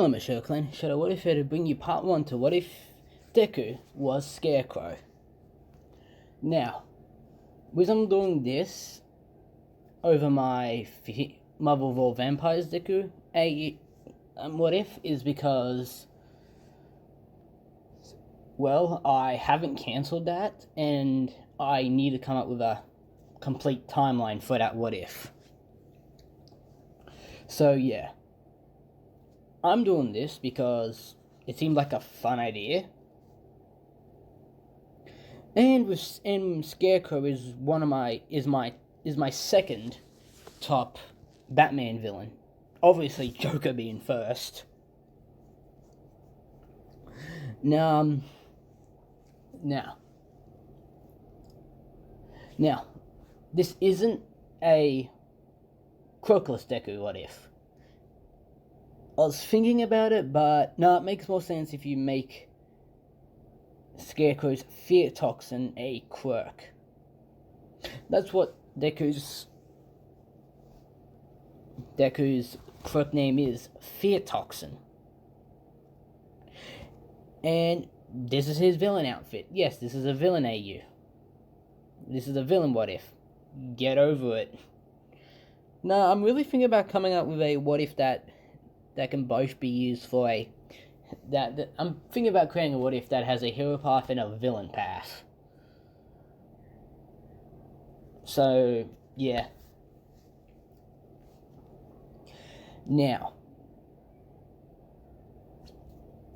Hello, Michelle Clan. Shadow, what if I to bring you part 1 to what if Deku was Scarecrow? Now, with I'm doing this over my Mother of All Vampires Deku, what if is because, well, I haven't cancelled that, and I need to come up with a complete timeline for that what if. So, yeah. I'm doing this because it seemed like a fun idea. And Scarecrow is my second top Batman villain. Obviously Joker being first. Now this isn't a Crocus Deku what if. I was thinking about it, but no, it makes more sense if you make Scarecrow's fear toxin a quirk. That's what Deku's quirk name is, fear toxin. And this is his villain outfit. Yes, this is a villain AU. This is a villain what if. Get over it. No, I'm really thinking about coming up with a what if that can both be used for I'm thinking about creating a what if that has a hero path and a villain path. So, yeah. Now,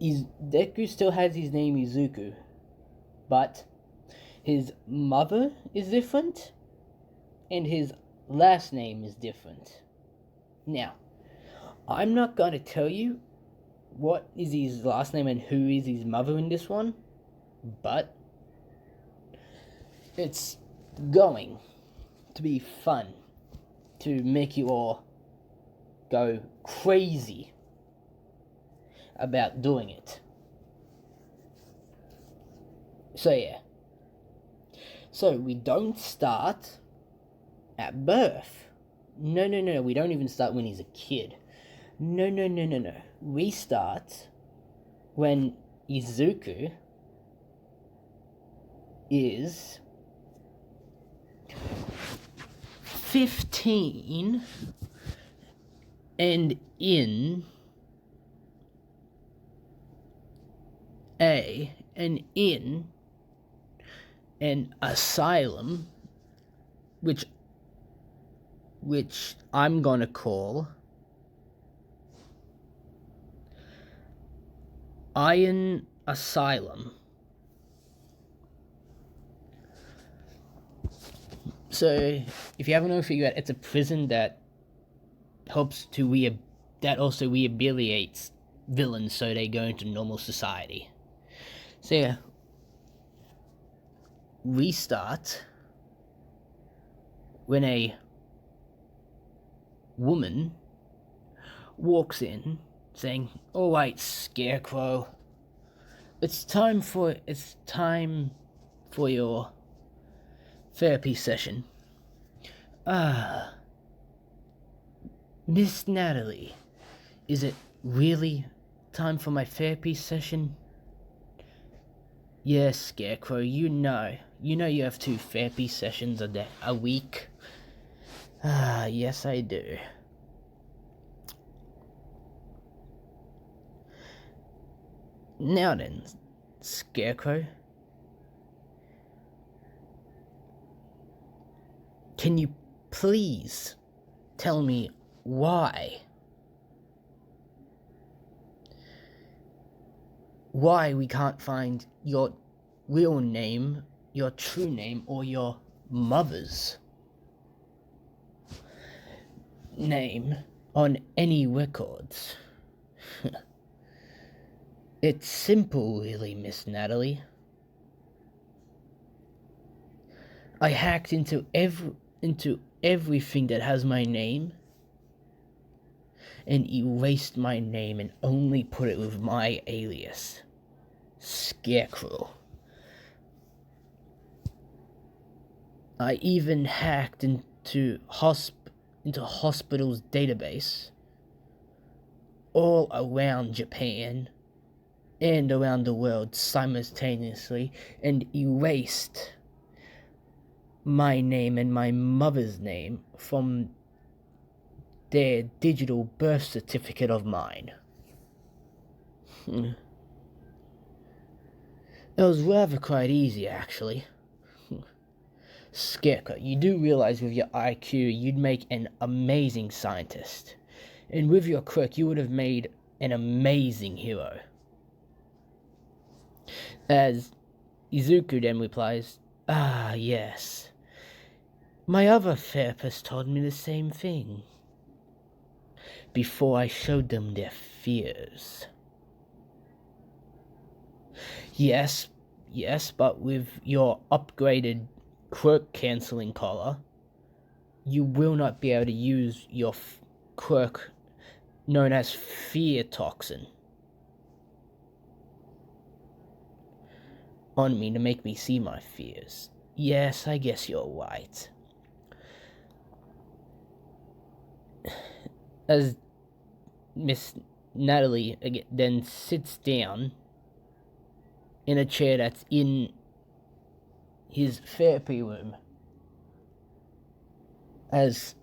Deku still has his name Izuku, but his mother is different, and his last name is different. Now, I'm not going to tell you what is his last name and who is his mother in this one, but it's going to be fun to make you all go crazy about doing it. So yeah. So we don't start at birth. No, we don't even start when he's a kid. No. We start when Izuku is 15 and in an asylum, which I'm gonna call Iron Asylum. So, if you haven't figured out, it's a prison that helps to that also rehabilitates villains so they go into normal society. So yeah, we start when a woman walks in saying, "All right, Scarecrow, it's time for your therapy session. Miss Natalie, is it really time for my therapy session?" "Yes, Scarecrow, you know you have 2 therapy sessions a week." Yes I do." "Now then, Scarecrow, can you please tell me why we can't find your real name, your true name, or your mother's name on any records?" "It's simple, really, Miss Natalie. I hacked into everything that has my name and erased my name and only put it with my alias, Scarecrow. I even hacked into hospital's database, all around Japan and around the world simultaneously and erased my name and my mother's name from their digital birth certificate of mine. It was rather quite easy, actually. Scarecrow, you do realize with your IQ you'd make an amazing scientist. And with your quirk you would have made an amazing hero. As Izuku then replies, "Ah, yes. My other therapist told me the same thing. Before I showed them their fears." Yes, but with your upgraded quirk cancelling collar, you will not be able to use your quirk known as fear toxin on me to make me see my fears. Yes, I guess you're right. As Miss Natalie then sits down in a chair that's in his therapy room, as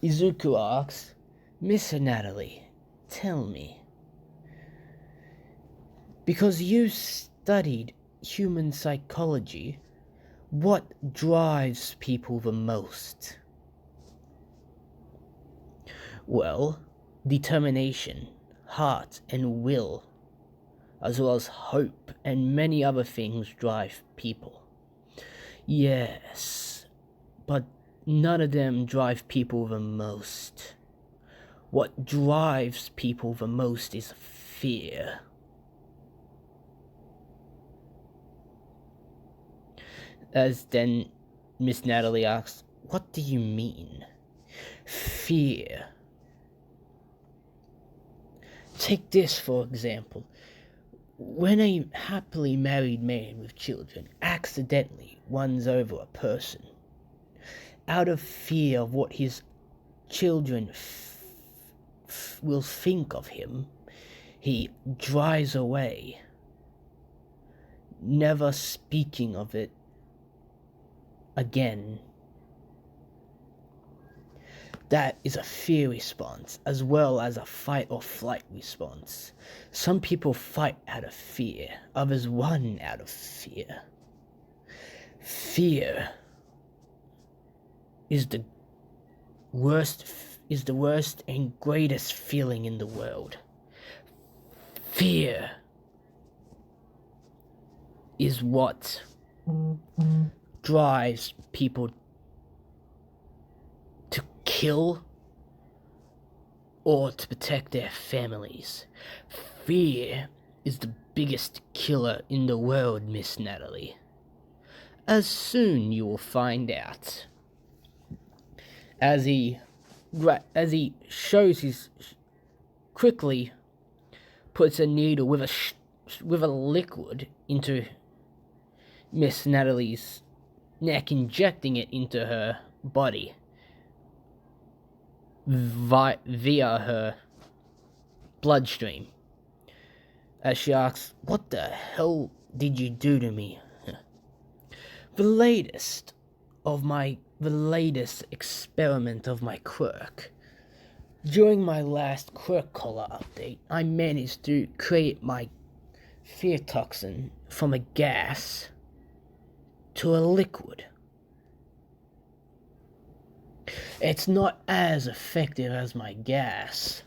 Izuku asks, "Miss Natalie, tell me, because you studied human psychology, what drives people the most?" "Well, determination, heart, and will, as well as hope and many other things drive people." "Yes, but none of them drive people the most. What drives people the most is fear." As then Miss Natalie asks, "What do you mean?" "Fear. Take this for example. When a happily married man with children accidentally runs over a person, out of fear of what his children will think of him, he drives away, never speaking of it again. That is a fear response, as well as a fight or flight response. Some people fight out of fear, others run out of fear. Fear is the worst and greatest feeling in the world. Fear is what drives people to kill or to protect their families. Fear is the biggest killer in the world, Miss Natalie. As soon you will find out." As he shows his quickly puts a needle with a liquid into Miss Natalie's neck, injecting it into her body via her bloodstream. As she asks, "What the hell did you do to me?" The latest experiment of my quirk. During my last quirk collar update, I managed to create my fear toxin from a gas to a liquid. It's not as effective as my gas,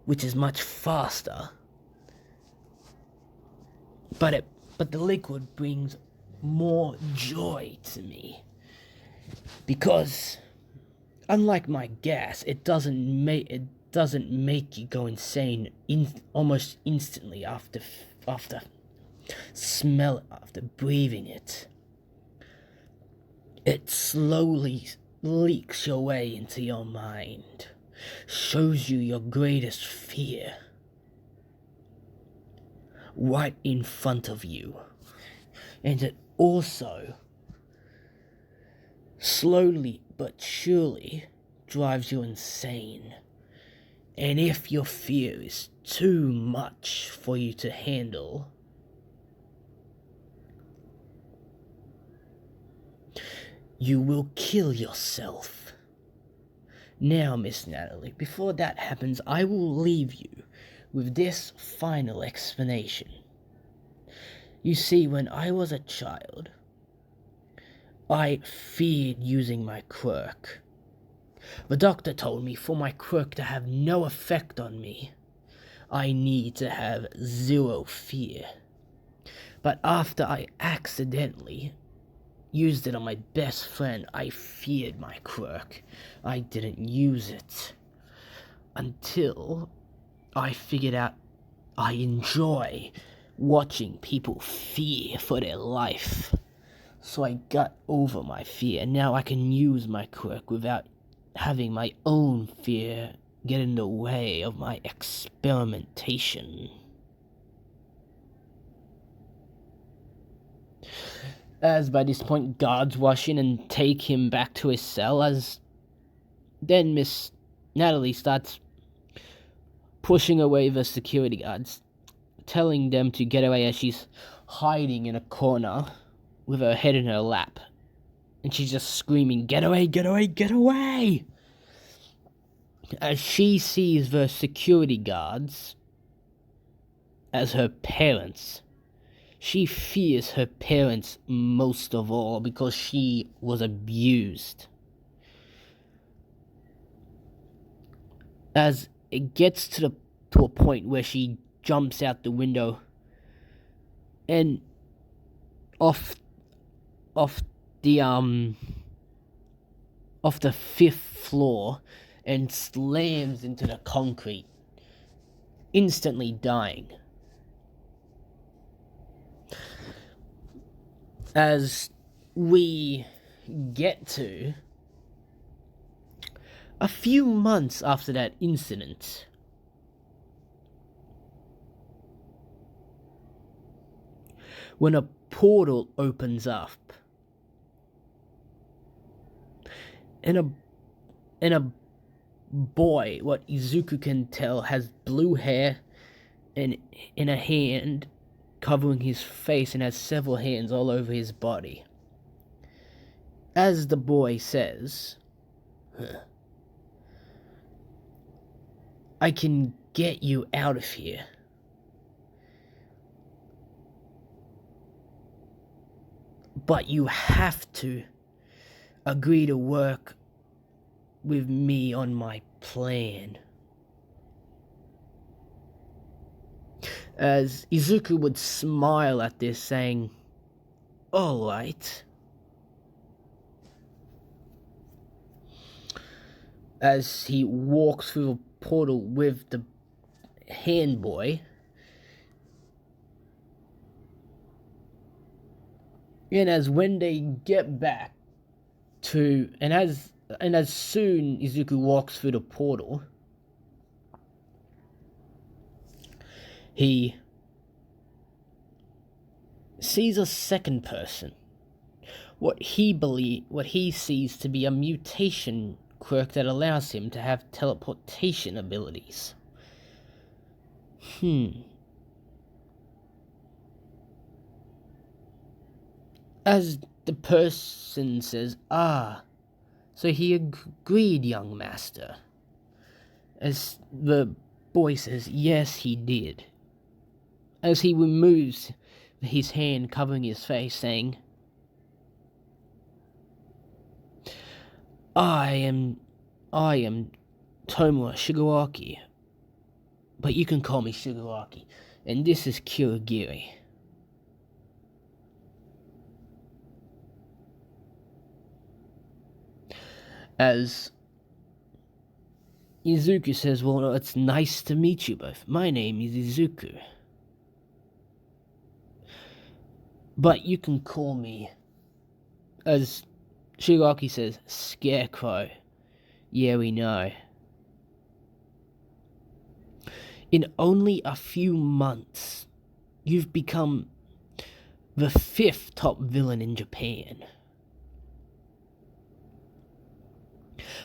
which is much faster, but the liquid brings more joy to me, because unlike my gas, it doesn't make you go insane almost instantly after breathing it. It slowly leaks your way into your mind, shows you your greatest fear right in front of you, and it also slowly but surely drives you insane. And if your fear is too much for you to handle. You will kill yourself. Now, Miss Natalie, before that happens, I will leave you with this final explanation. You see, when I was a child, I feared using my quirk. The doctor told me for my quirk to have no effect on me, I need to have zero fear. But after I accidentally used it on my best friend, I feared my quirk. I didn't use it until I figured out I enjoy watching people fear for their life. So I got over my fear. Now I can use my quirk without having my own fear get in the way of my experimentation. As by this point guards rush in and take him back to his cell, as then Miss Natalie starts pushing away the security guards, telling them to get away as she's hiding in a corner with her head in her lap. And she's just screaming, "Get away, get away, get away!" As she sees the security guards as her parents. She fears her parents most of all because she was abused. As it gets to a point where she jumps out the window and off the 5th floor and slams into the concrete, instantly dying. As we get to a few months after that incident, when a portal opens up and a boy, what Izuku can tell, has blue hair and in a hand covering his face and has several hands all over his body. As the boy says, "I can get you out of here. But you have to agree to work with me on my plan." As Izuku would smile at this, saying, "All right." As he walks through the portal with the hand boy, and as when they get back to, and as soon Izuku walks through the portal, he sees a second person. What he sees to be a mutation quirk that allows him to have teleportation abilities. As the person says, so he agreed, young master. As the boy says, "Yes, he did." As he removes his hand covering his face, saying, I am Tomura Shigaraki, but you can call me Shigaraki, and this is Kirigiri." As Izuku says, "Well, it's nice to meet you both. My name is Izuku, but you can call me," as Shigaraki says, "Scarecrow. Yeah, we know. In only a few months, you've become the 5th top villain in Japan.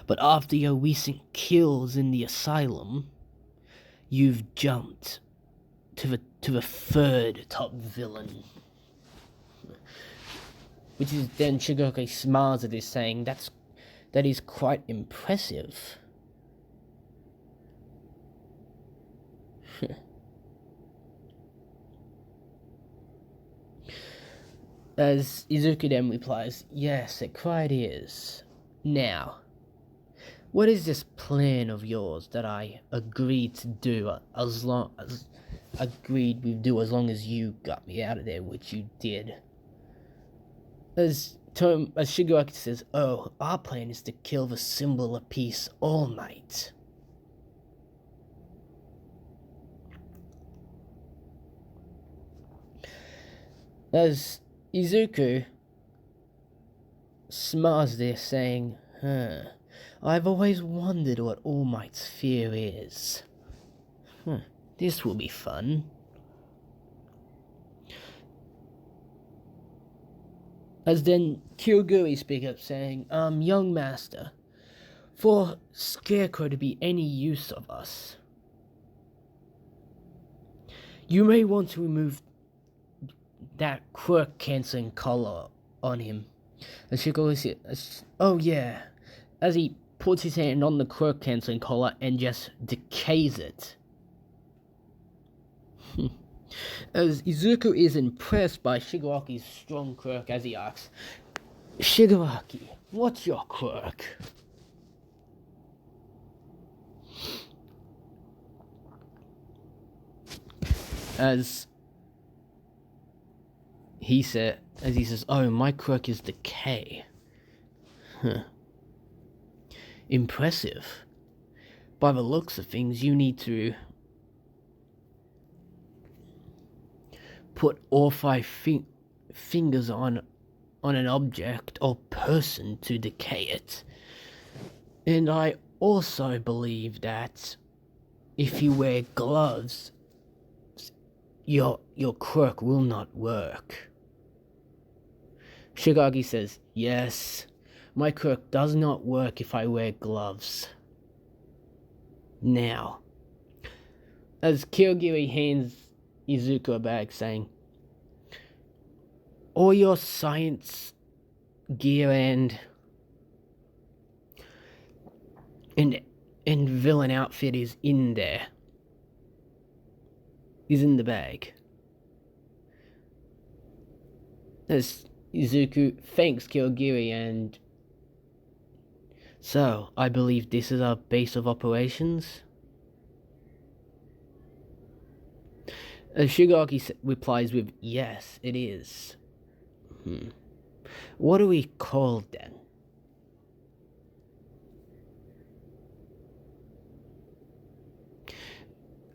But after your recent kills in the asylum, you've jumped to the third top villain. Which is then Shigaraki smiles at this, saying that is quite impressive. As Izuku then replies, "Yes, it quite is. Now, what is this plan of yours that I agreed to do as long as you got me out of there, which you did?" As Shigaraki says, "Oh, our plan is to kill the symbol of peace, All Might." As Izuku smiles there, saying, "I've always wondered what All Might's fear is. This will be fun." As then Kyoguri speaks up, saying, "Young master, for Scarecrow to be any use of us, you may want to remove that quirk cancelling collar on him." And Shigoro says, "Oh yeah," as he puts his hand on the quirk cancelling collar and just decays it. As Izuku is impressed by Shigaraki's strong quirk, as he asks, "Shigaraki, what's your quirk?" As he says, "Oh, my quirk is decay." Impressive. By the looks of things, you need to put all five fingers on an object or person to decay it. And I also believe that if you wear gloves, your quirk will not work. Shigaraki says, "Yes, my quirk does not work if I wear gloves." Now, as Kyogiri hands Izuku a bag, saying, "All your science gear and villain outfit is in there. Is in the bag." As Izuku thanks Kyogiri, and "So, I believe this is our base of operations?" As Shigaraki replies with, "Yes, it is." What are we called then?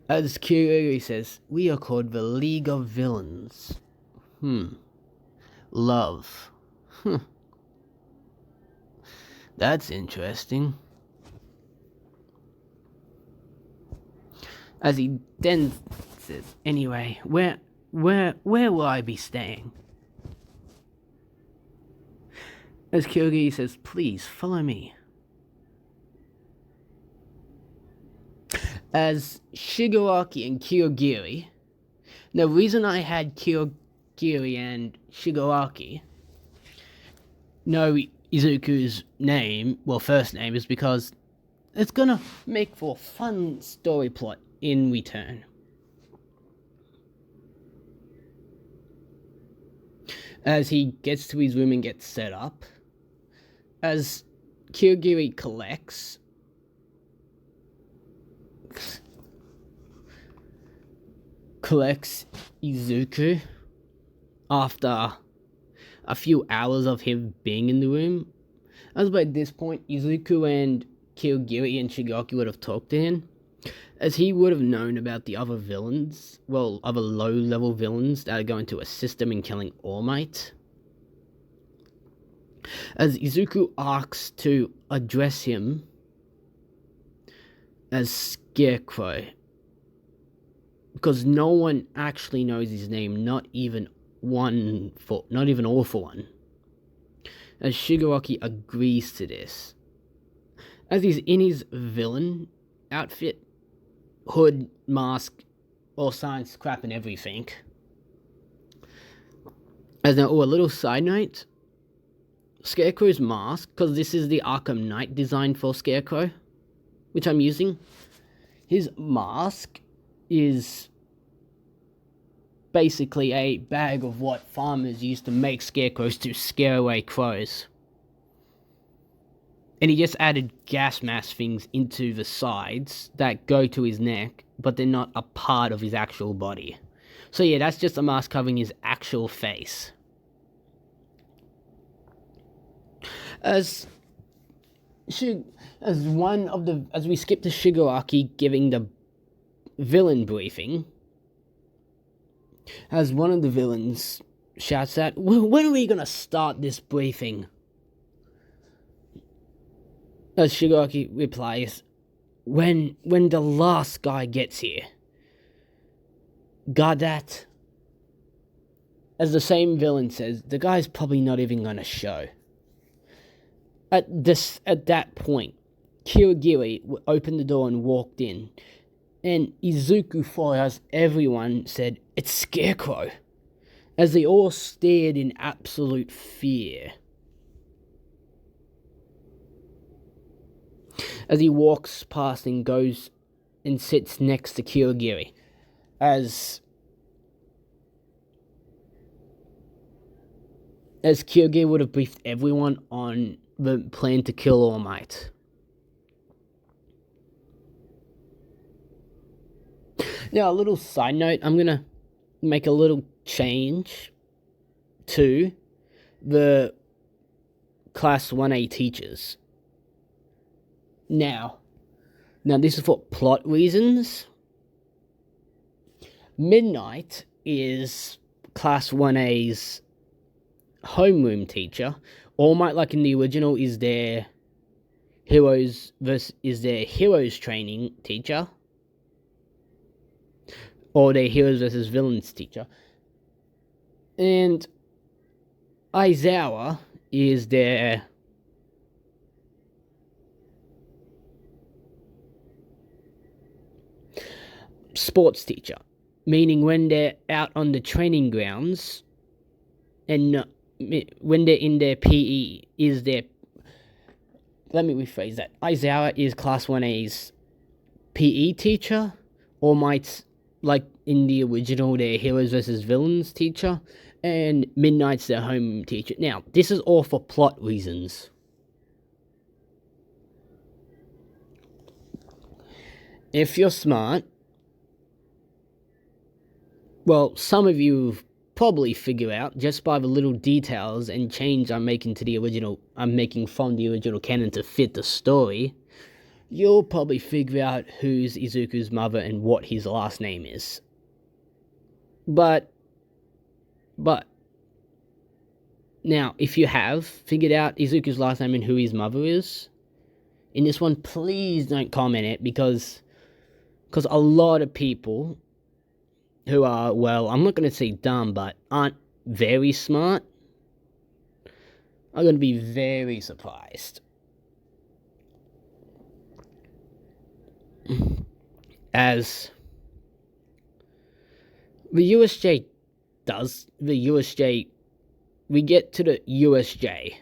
As Kyogiri says, "We are called the League of Villains." Love. That's interesting. As he then says, "Anyway, where will I be staying?" As Kyogiri says, "Please follow me." As Shigaraki and Kyogiri, the reason I had Kyogiri and Shigaraki know Izuku's first name, is because it's gonna make for a fun story plot in return. As he gets to his room and gets set up, as Kyogiri collects Izuku after a few hours of him being in the room. As by this point, Izuku and Kyogiri and Shigaraki would have talked to him, as he would have known about the other villains, other low-level villains that are going to assist him in killing All Might. As Izuku asks to address him as Scarecrow, because no one actually knows his name, not even All For One. As Shigaraki agrees to this, as he's in his villain outfit, hood, mask, all science crap and everything. As now, a little side note, Scarecrow's mask, because this is the Arkham Knight design for Scarecrow, which I'm using, his mask is basically a bag of what farmers used to make scarecrows to scare away crows. And he just added gas mask things into the sides that go to his neck, but they're not a part of his actual body. So yeah, that's just a mask covering his actual face. As we skip to Shigaraki giving the villain briefing, as one of the villains shouts out, "When are we gonna start this briefing?" As Shigaraki replies, when the last guy gets here. Got that? As the same villain says, the guy's probably not even gonna show. At that point, Kirigiri opened the door and walked in, and Izuku, for as everyone said, "It's Scarecrow," as they all stared in absolute fear. As he walks past and goes and sits next to Kirigiri, as Kirigiri would have briefed everyone on the plan to kill All Might. Now, a little side note, I'm gonna make a little change to the Class 1A teachers. Now this is for plot reasons. Midnight is Class 1A's homeroom teacher. All Might, like in the original, is their heroes training teacher, or their heroes versus villains teacher. And Aizawa is their sports teacher, meaning when they're out on the training grounds and when they're in their PE is their... Let me rephrase that. Aizawa is Class 1A's PE teacher, All Might's, like in the original, their heroes versus villains teacher, and Midnight's their home teacher. Now, this is all for plot reasons. If you're smart, well, some of you probably figure out just by the little details and change I'm making from the original canon to fit the story, you'll probably figure out who's Izuku's mother and what his last name is. But now, if you have figured out Izuku's last name and who his mother is, in this one, please don't comment it, because a lot of people who are, well, I'm not going to say dumb, but aren't very smart, are going to be very surprised. As the USJ we get to the USJ.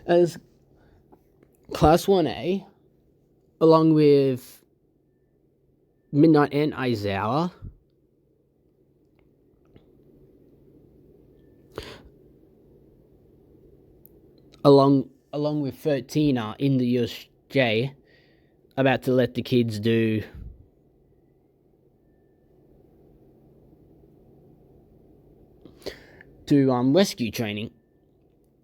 As Class 1A, along with Midnight and Aizawa, along with 13 are in the USJ, about to let the kids do rescue training.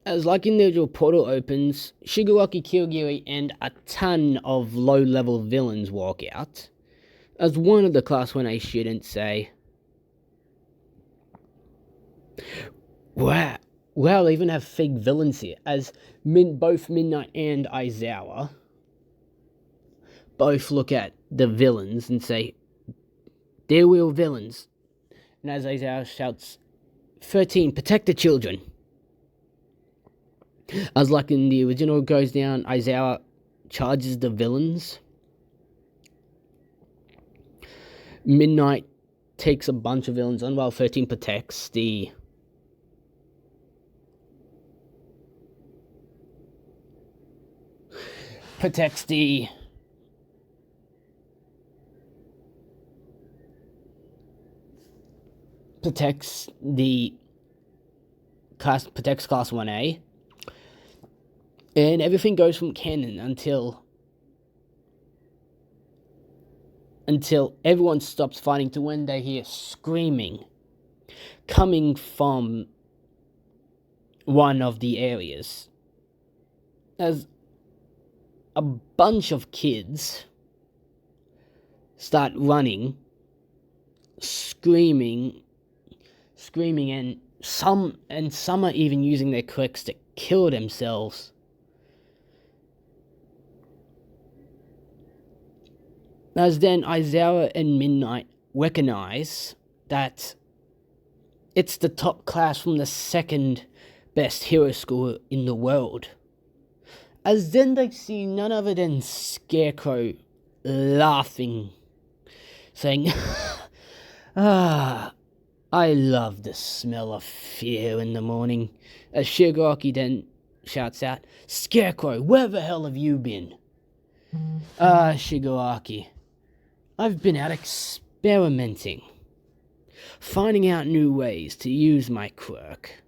As like in the original portal opens, Shigaraki, Kirigiri, and a ton of low-level villains walk out. As one of the Class 1A students say, Wow, they even have fake villains here. As both Midnight and Aizawa both look at the villains and say, they're real villains. And as Aizawa shouts, 13, protect the children. As like in the original goes down, Aizawa charges the villains Midnight takes a bunch of villains on, while 13 protects the protects the class 1A, and everything goes from canon until everyone stops fighting to when they hear screaming coming from one of the areas, as a bunch of kids start running, screaming, and some are even using their clicks to kill themselves. As then Aizawa and Midnight recognize that it's the top class from the second best hero school in the world. As then they see none other than Scarecrow laughing, saying, "Ah, I love the smell of fear in the morning." As Shigaraki then shouts out, "Scarecrow, where the hell have you been?" "Ah, Shigaraki, I've been out experimenting, finding out new ways to use my quirk."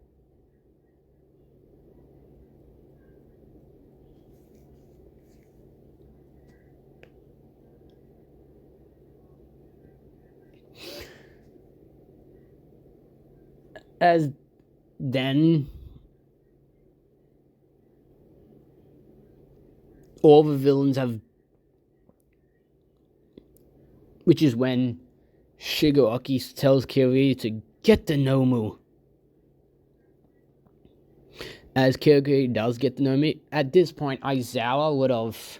As then all the villains have, which is when Shigaraki tells Kiryu to get the Nomu. As Kiryu does get the Nomu, at this point Aizawa would have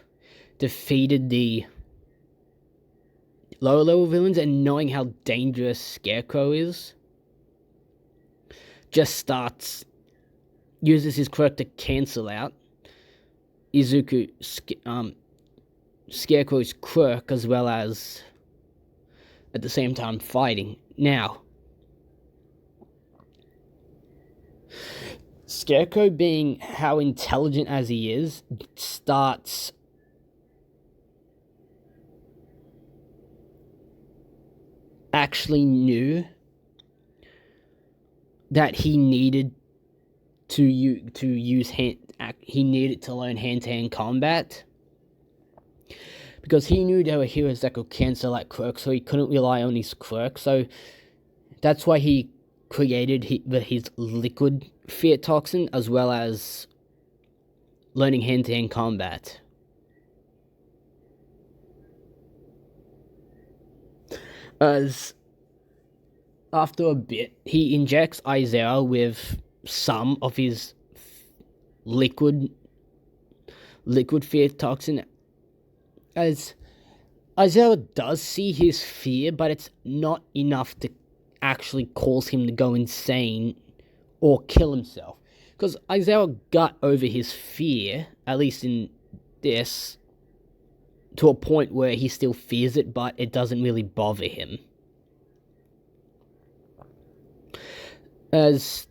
defeated the lower level villains, and knowing how dangerous Scarecrow is, just uses his quirk to cancel out Scarecrow's quirk, as well as at the same time fighting. Now, Scarecrow, being how intelligent as he is, starts actually knew that he needed to learn hand-to-hand combat, because he knew there were heroes that could cancel out quirks, so he couldn't rely on his quirk. So that's why he created his liquid fear toxin, as well as learning hand-to-hand combat. As after a bit, he injects Aizawa with some of his liquid fear toxin, as Aizawa does see his fear, but it's not enough to actually cause him to go insane or kill himself. Because Aizawa got over his fear, at least in this, to a point where he still fears it, but it doesn't really bother him. As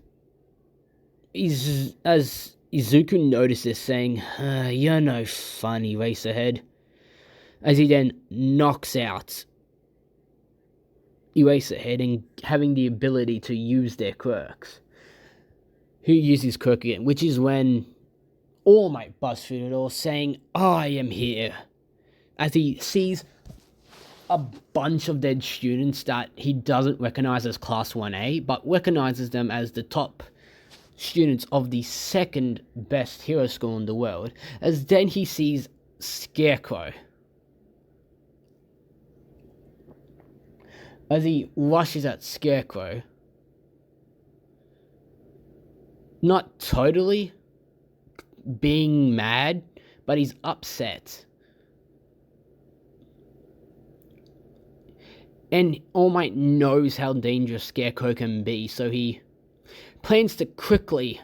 Izuku notices, saying, "You're no funny, Eraserhead," as he then knocks out Eraserhead, and having the ability to use their quirks. Who uses quirk again, which is when All Might busts through the door, saying, "I am here," as he sees a bunch of dead students that he doesn't recognize as Class 1A, but recognizes them as the top students of the second best hero school in the world, as then he sees Scarecrow. As he rushes at Scarecrow, not totally being mad, but he's upset. And All Might knows how dangerous Scarecrow can be, so he plans to quickly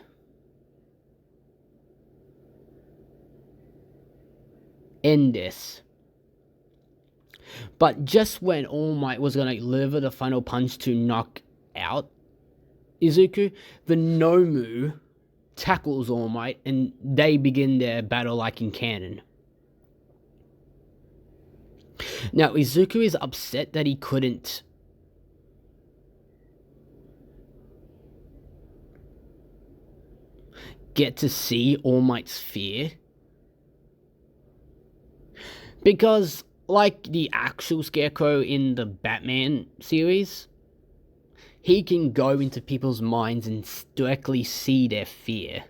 end this. But just when All Might was going to deliver the final punch to knock out Izuku, the Nomu tackles All Might and they begin their battle like in canon. Now, Izuku is upset that he couldn't get to see All Might's fear. Because, like the actual Scarecrow in the Batman series, he can go into people's minds and directly see their fear.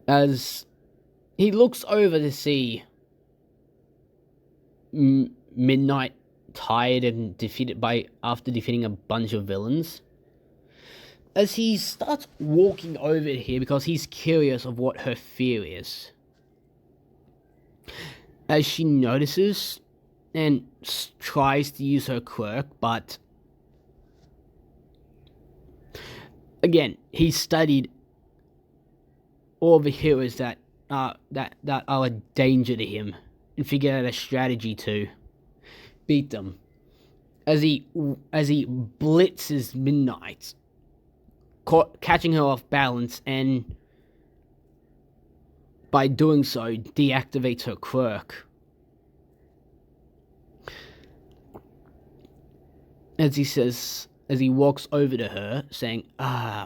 As he looks over to see Midnight tired and after defeating a bunch of villains, as he starts walking over here because he's curious of what her fear is. As she notices and tries to use her quirk, but again, he studied all the heroes that are a danger to him and figured out a strategy to beat them. As he blitzes Midnight, catching her off balance, and by doing so deactivates her quirk. As he walks over to her, saying,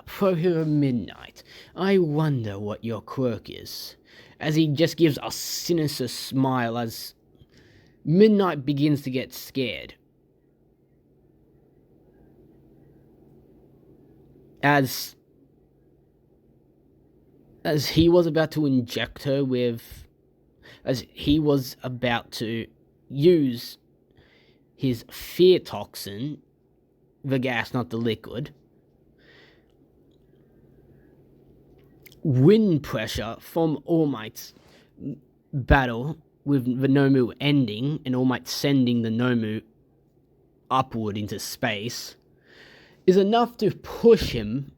Pro Hero Midnight, I wonder what your quirk is. As he just gives a sinister smile as Midnight begins to get scared. As he was about to inject her as he was about to use his fear toxin, the gas, not the liquid, wind pressure from All Might's battle with the Nomu ending, and All Might sending the Nomu upward into space, is enough to push him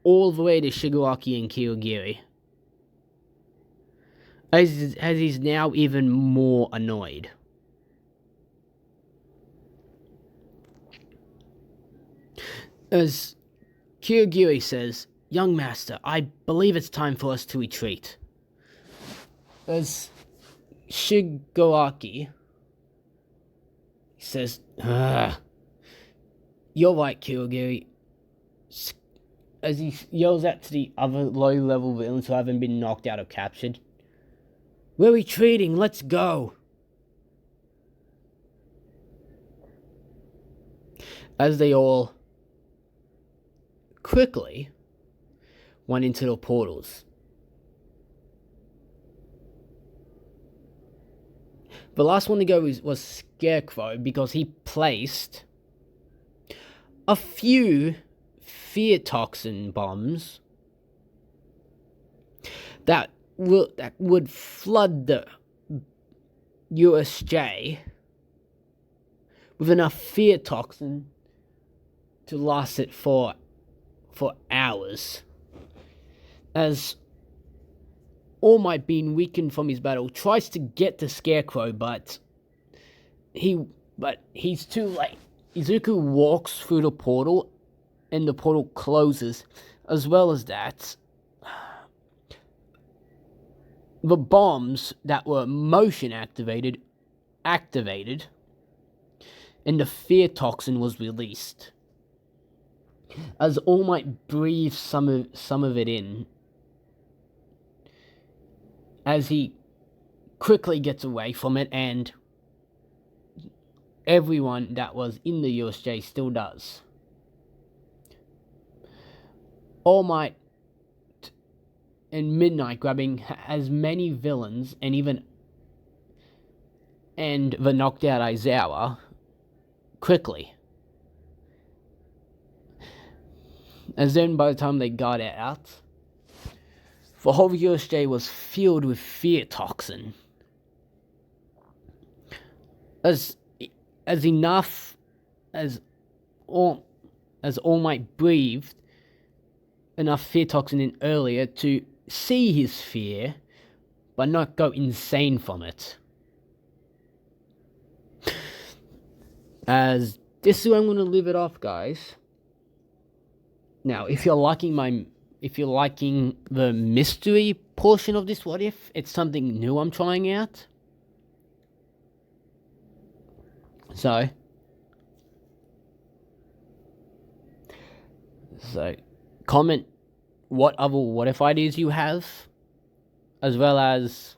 all the way to Shigaraki and Kyogiri. As he's now even more annoyed. As Kyogiri says, Young Master, I believe it's time for us to retreat. As Shigaraki says, you're right, Kyogiri. As he yells out to the other low-level villains who haven't been knocked out or captured, we're retreating, let's go. As they all quickly went into the portals. The last one to go was Scarecrow, because he placed a few fear toxin bombs that would flood the USJ with enough fear toxin to last it for hours. As All Might, being weakened from his battle, tries to get to Scarecrow, but he's too late. Izuku walks through the portal, and the portal closes. As well as that, the bombs that were motion activated, and the fear toxin was released. As All Might breathes some of it in, as he quickly gets away from it, and everyone that was in the USJ still does. All Might and Midnight grabbing as many villains and the knocked out Aizawa quickly. As then by the time they got out, the whole USJ was filled with fear toxin. As All Might breathed, enough fear toxin in earlier to see his fear, but not go insane from it. As this is where I'm going to leave it off, guys. Now, if you're liking the mystery portion of this what if, it's something new I'm trying out. So comment what other what if ideas you have, as well as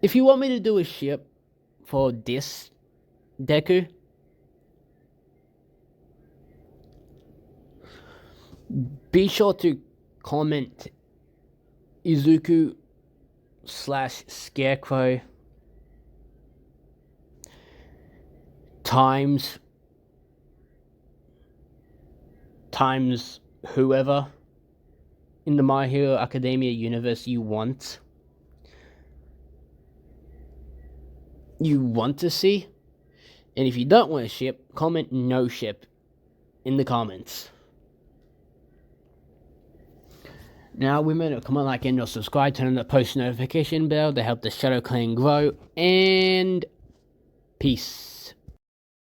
if you want me to do a ship for this deku. Be sure to comment Izuku/Scarecrow times whoever in the My Hero Academia universe you want to see. And if you don't want to ship, comment no ship in the comments. Now, remember to comment, like, and or subscribe, turn on the post notification bell to help the Shadow Clan grow, and peace.